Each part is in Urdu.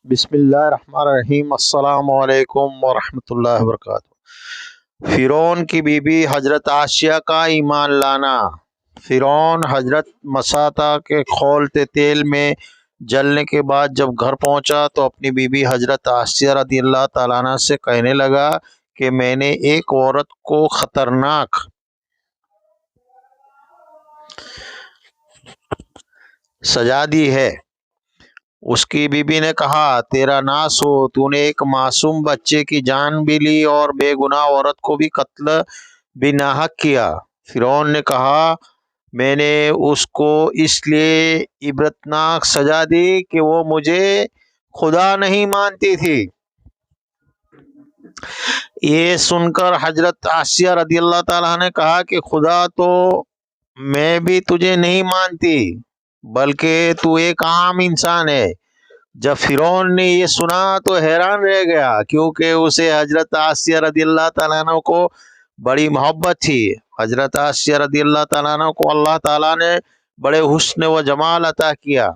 بسم اللہ الرحمن الرحیم۔ السلام علیکم ورحمۃ اللہ وبرکاتہ۔ فرعون کی بی بی حضرت عائشہ کا ایمان لانا۔ فرعون حضرت مساطا کے کھولتے تیل میں جلنے کے بعد جب گھر پہنچا تو اپنی بی بی حضرت عائشہ رضی اللہ تعالیٰ عنہ سے کہنے لگا کہ میں نے ایک عورت کو خطرناک سزا دی ہے۔ اس کی بی بی نے کہا تیرا ناس ہو، تو نے ایک معصوم بچے کی جان بھی لی اور بے گناہ عورت کو بھی قتل بھی ناحق کیا۔ فرعون نے کہا میں نے اس کو اس لیے عبرتناک سزا دی کہ وہ مجھے خدا نہیں مانتی تھی۔ یہ سن کر حضرت عائشہ رضی اللہ تعالیٰ نے کہا کہ خدا تو میں بھی تجھے نہیں مانتی بلکہ تو ایک عام انسان ہے۔ جب فرعون نے یہ سنا تو حیران رہ گیا، کیونکہ اسے حضرت عائشہ رضی اللہ تعالیٰ عنہ کو بڑی محبت تھی۔ حضرت عائشہ رضی اللہ تعالیٰ عنہ کو اللہ تعالیٰ نے بڑے حسن و جمال عطا کیا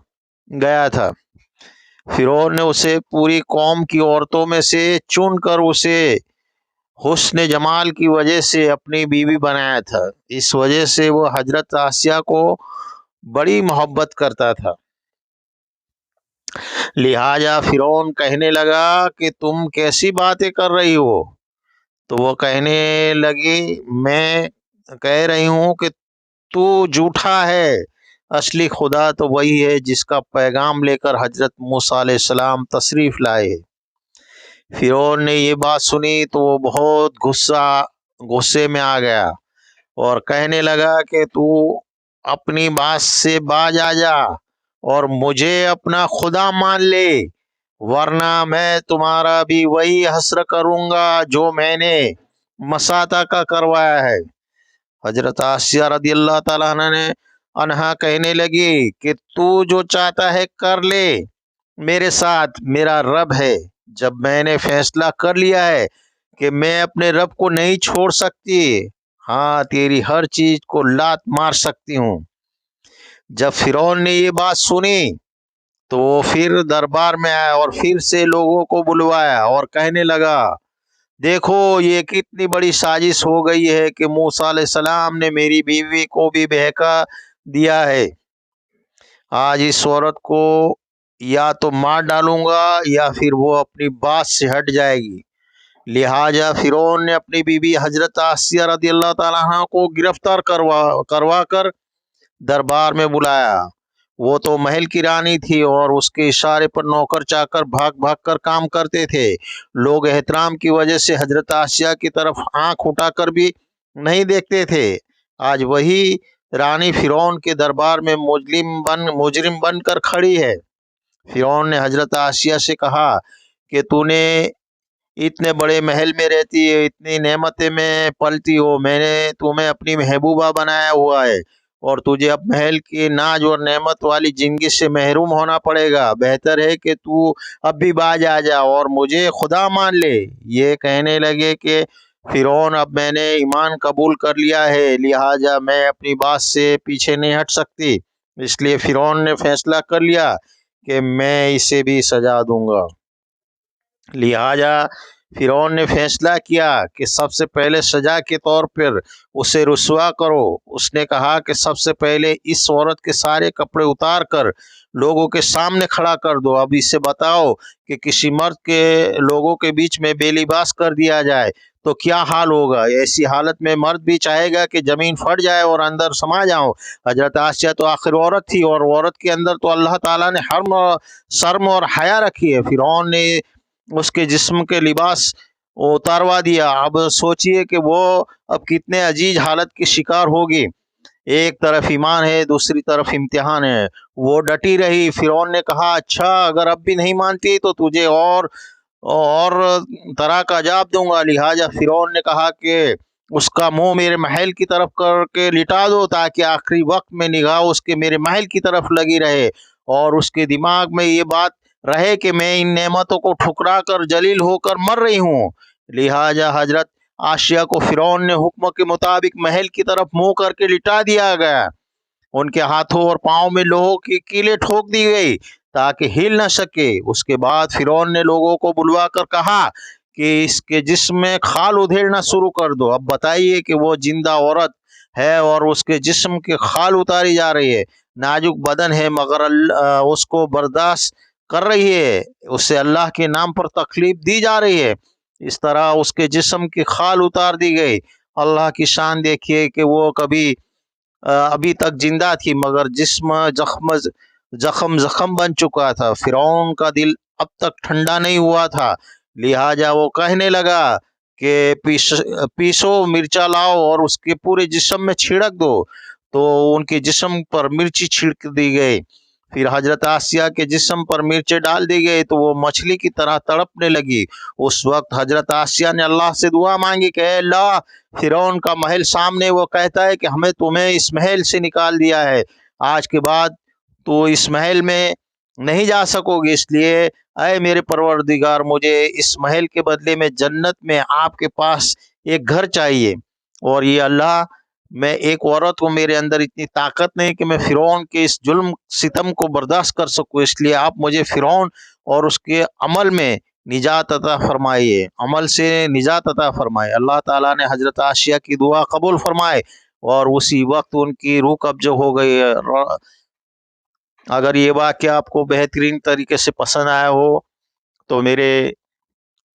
گیا تھا۔ فرعون نے اسے پوری قوم کی عورتوں میں سے چن کر اسے حسن جمال کی وجہ سے اپنی بیوی بنایا تھا۔ اس وجہ سے وہ حضرت عائشہ کو بڑی محبت کرتا تھا۔ لہٰذا فرعون کہنے لگا کہ تم کیسی باتیں کر رہی ہو؟ تو وہ کہنے لگی میں کہہ رہی ہوں کہ تو جھوٹا ہے، اصلی خدا تو وہی ہے جس کا پیغام لے کر حضرت موسیٰ علیہ السلام تشریف لائے۔ فرعون نے یہ بات سنی تو وہ بہت غصے میں آ گیا اور کہنے لگا کہ تو اپنی بات سے باز آ جا اور مجھے اپنا خدا مان لے، ورنہ میں تمہارا بھی وہی حشر کروں گا جو میں نے مساطا کا کروایا ہے۔ حضرت عائشہ رضی اللہ تعالیٰ عنہا کہنے لگی کہ تو جو چاہتا ہے کر لے، میرے ساتھ میرا رب ہے۔ جب میں نے فیصلہ کر لیا ہے کہ میں اپنے رب کو نہیں چھوڑ سکتی، ہاں تیری ہر چیز کو لات مار سکتی ہوں۔ جب فرعون نے یہ بات سنی تو وہ پھر دربار میں آیا اور پھر سے لوگوں کو بلوایا اور کہنے لگا دیکھو یہ کتنی بڑی سازش ہو گئی ہے کہ موسیٰ علیہ السلام نے میری بیوی کو بھی بہکا دیا ہے۔ آج اس عورت کو یا تو مار ڈالوں گا یا پھر وہ اپنی بات سے ہٹ جائے گی۔ لہٰذا فرعون نے اپنی بیوی حضرت عائشہ رضی اللہ تعالیٰ عنہ کو گرفتار کروا کر دربار میں بلایا۔ وہ تو محل کی رانی تھی اور اس کے اشارے پر نوکر چاکر بھاگ بھاگ کر کام کرتے تھے۔ لوگ احترام کی وجہ سے حضرت عائشہ کی طرف آنکھ اٹھا کر بھی نہیں دیکھتے تھے۔ آج وہی رانی فرعون کے دربار میں مجرم بن کر کھڑی ہے۔ فرعون نے حضرت عائشہ سے کہا کہ تو نے اتنے بڑے محل میں رہتی ہے، اتنی نعمتیں میں پلتی ہو، میں نے تمہیں اپنی محبوبہ بنایا ہوا ہے اور تجھے اب محل کی ناز اور نعمت والی زندگی سے محروم ہونا پڑے گا۔ بہتر ہے کہ تو اب بھی باز آ جا اور مجھے خدا مان لے۔ یہ کہنے لگے کہ فرعون اب میں نے ایمان قبول کر لیا ہے، لہٰذا میں اپنی بات سے پیچھے نہیں ہٹ سکتی، اس لیے فرعون نے فیصلہ کر لیا کہ میں اسے بھی سزا دوں گا۔ لہٰذا فرعون نے فیصلہ کیا کہ سب سے پہلے سزا کے طور پر اسے رسوا کرو۔ اس نے کہا کہ سب سے پہلے اس عورت کے سارے کپڑے اتار کر لوگوں کے سامنے کھڑا کر دو۔ اب اسے بتاؤ کہ کسی مرد کے لوگوں کے بیچ میں بے لباس کر دیا جائے تو کیا حال ہوگا۔ ایسی حالت میں مرد بھی چاہے گا کہ زمین پھٹ جائے اور اندر سما جاؤں۔ حضرت عائشہ تو آخر عورت تھی اور عورت کے اندر تو اللہ تعالیٰ نے شرم اور حیا رکھی ہے۔ فرعون نے اس کے جسم کے لباس اتاروا دیا۔ اب سوچئے کہ وہ اب کتنے عجیب حالت کی شکار ہوگی۔ ایک طرف ایمان ہے، دوسری طرف امتحان ہے۔ وہ ڈٹی رہی۔ فرعون نے کہا اچھا اگر اب بھی نہیں مانتی تو تجھے اور طرح کا عذاب دوں گا۔ لہٰذا فرعون نے کہا کہ اس کا منہ میرے محل کی طرف کر کے لٹا دو تاکہ آخری وقت میں نگاہ اس کے میرے محل کی طرف لگی رہے اور اس کے دماغ میں یہ بات رہے کہ میں ان نعمتوں کو ٹھکرا کر ذلیل ہو کر مر رہی ہوں۔ لہٰذا حضرت عائشہ کو فرعون نے حکم کے مطابق محل کی طرف منہ کر کے لٹا دیا گیا۔ ان کے ہاتھوں اور پاؤں میں لوہوں کی کیلیں ٹھوک دی گئی تاکہ ہل نہ سکے۔ اس کے بعد فرعون نے لوگوں کو بلوا کر کہا کہ اس کے جسم میں کھال ادھیڑنا شروع کر دو۔ اب بتائیے کہ وہ زندہ عورت ہے اور اس کے جسم کے کھال اتاری جا رہی ہے، نازک بدن ہے مگر اس کو برداشت کر رہی ہے، اسے اللہ کے نام پر تکلیف دی جا رہی ہے۔ اس طرح اس کے جسم کی کھال اتار دی گئی۔ اللہ کی شان دیکھیے کہ وہ ابھی تک زندہ تھی مگر جسم زخم بن چکا تھا۔ فرعون کا دل اب تک ٹھنڈا نہیں ہوا تھا، لہٰذا وہ کہنے لگا کہ پیسو مرچا لاؤ اور اس کے پورے جسم میں چھڑک دو۔ تو ان کے جسم پر مرچی چھڑک دی گئی۔ پھر حضرت آسیہ کے جسم پر مرچیں ڈال دی گئی تو وہ مچھلی کی طرح تڑپنے لگی۔ اس وقت حضرت آسیہ نے اللہ سے دعا مانگی کہ اے اللہ، فرعون کا محل سامنے، وہ کہتا ہے کہ ہمیں تمہیں اس محل سے نکال دیا ہے، آج کے بعد تو اس محل میں نہیں جا سکو گے، اس لیے اے میرے پروردگار، مجھے اس محل کے بدلے میں جنت میں آپ کے پاس ایک گھر چاہیے، اور یہ اللہ، میں ایک عورت ہوں، میرے اندر اتنی طاقت نہیں کہ میں فرعون کے اس ظلم ستم کو برداشت کر سکوں، اس لیے آپ مجھے فرعون اور اس کے عمل میں نجات عطا فرمائیے، عمل سے نجات عطا فرمائے۔ اللہ تعالیٰ نے حضرت آسیہ کی دعا قبول فرمائے اور اسی وقت ان کی روح قبض ہو گئی۔ اگر یہ واقعہ آپ کو بہترین طریقے سے پسند آیا ہو تو میرے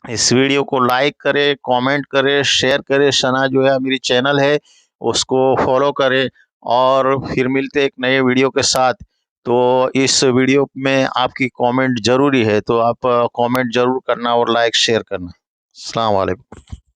اس ویڈیو کو لائک کرے، کامنٹ کرے، شیئر کرے۔ ثنا جو ہے میری چینل ہے اس کو فالو کرے، اور پھر ملتے ایک نئے ویڈیو کے ساتھ۔ تو اس ویڈیو میں آپ کی کامنٹ ضروری ہے، تو آپ کامنٹ ضرور کرنا اور لائک شیئر کرنا۔ السلام علیکم۔